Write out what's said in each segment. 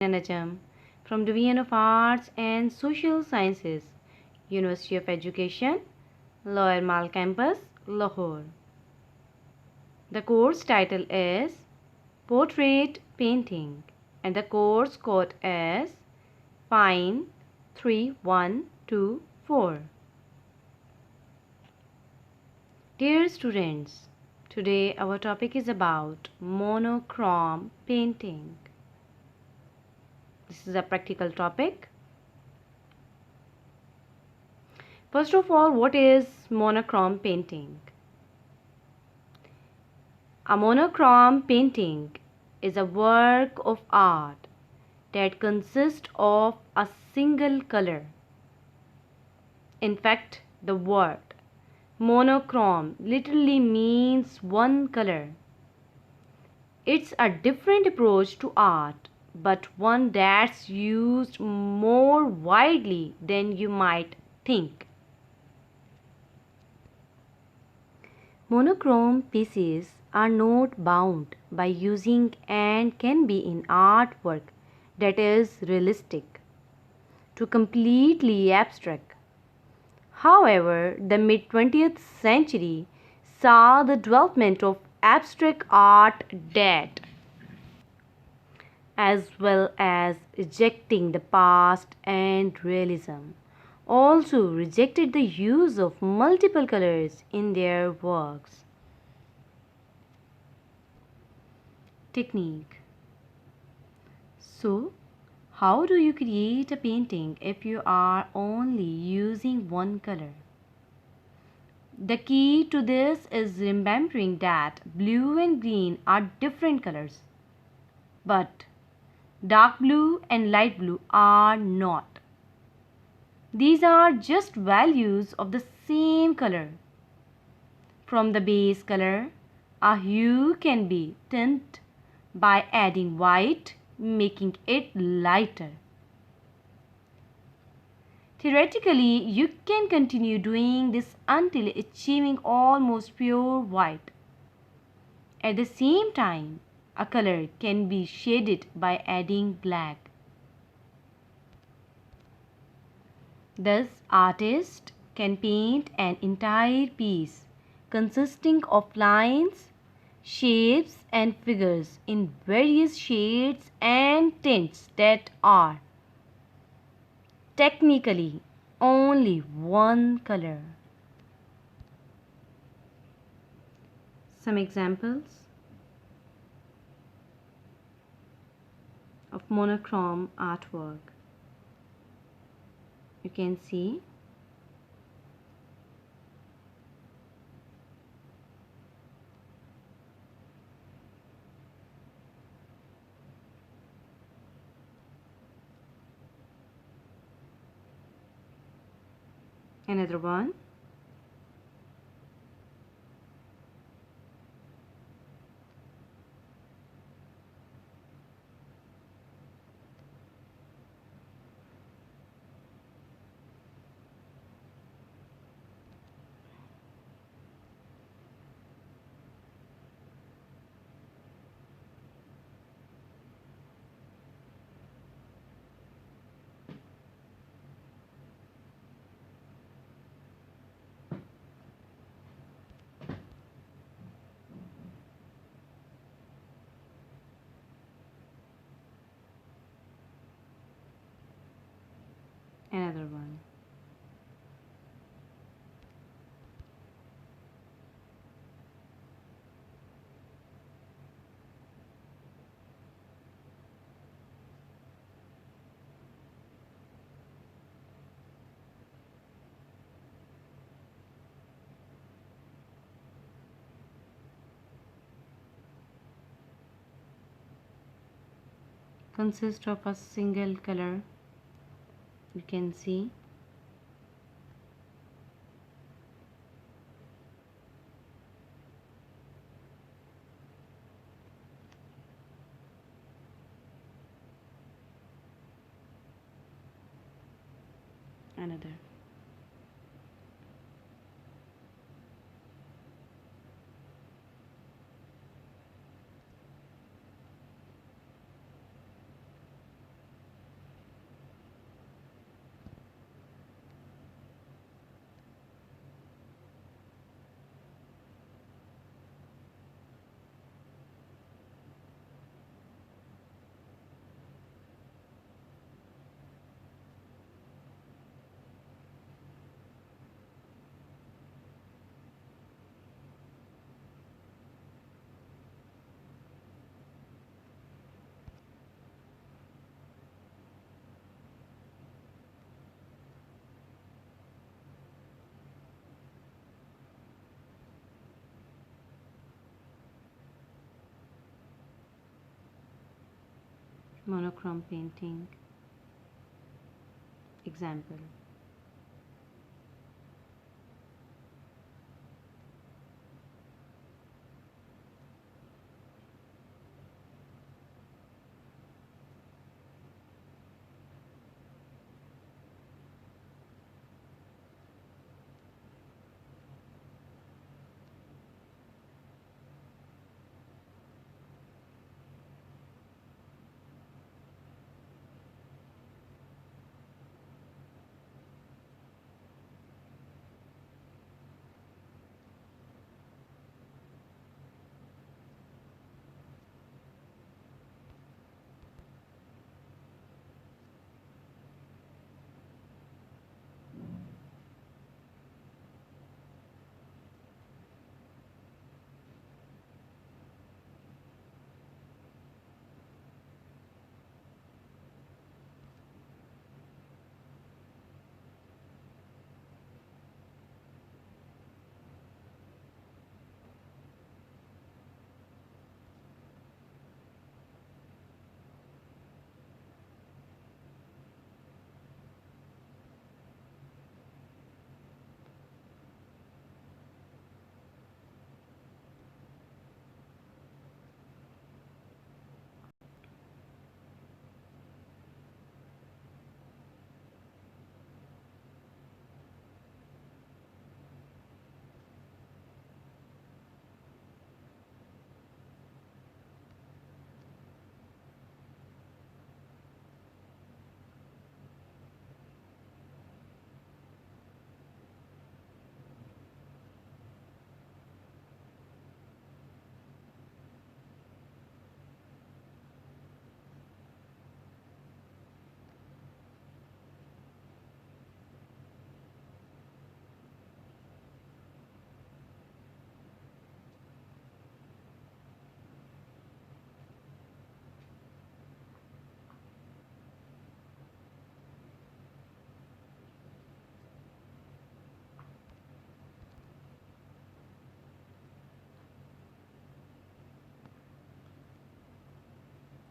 Nanajam from Division of Arts and Social Sciences, University of Education, Lower Mall Campus, Lahore. The course title is Portrait Painting and the course code is Fine 3124. Dear students, today our topic is about monochrome painting. This is a practical topic. First of all, what is monochrome painting? A monochrome painting is a work of art that consists of a single color. In fact, the word monochrome literally means one color. It's a different approach to art, but one that's used more widely than you might think. Monochrome pieces are not bound by using and can be in artwork that is realistic to completely abstract. However, the mid-20th century saw the development of abstract art that, as well as rejecting the past and realism, also rejected the use of multiple colors in their works. Technique. So, how do you create a painting if you are only using one color? The key to this is remembering that blue and green are different colors, but dark blue and light blue are not. These are just values of the same color. From the base color, a hue can be tinted by adding white, making it lighter. Theoretically, you can continue doing this until achieving almost pure white. At the same time, a color can be shaded by adding black. Thus, artists can paint an entire piece consisting of lines, shapes and figures in various shades and tints that are technically only one color. Some examples of monochrome artwork. You can see another one. Another one. Consists of a single color. You can see another. Monochrome painting. Example.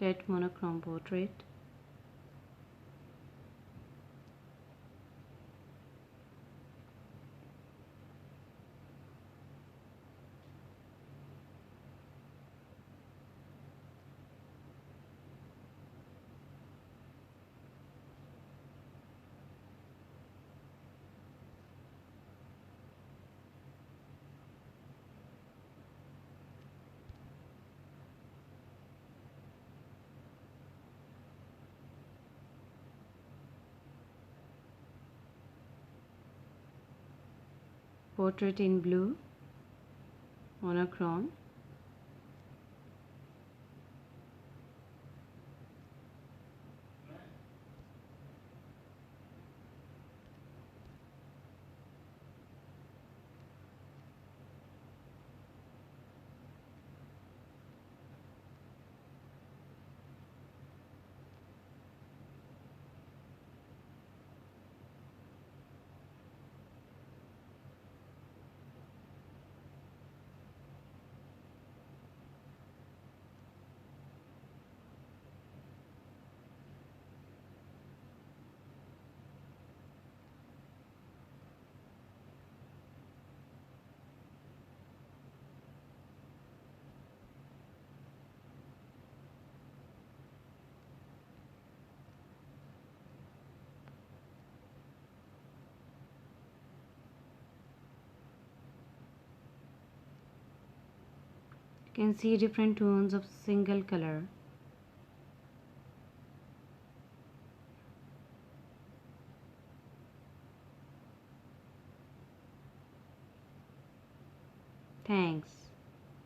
Red monochrome portrait. Portrait in blue, monochrome. You can see different tones of single color. Thanks.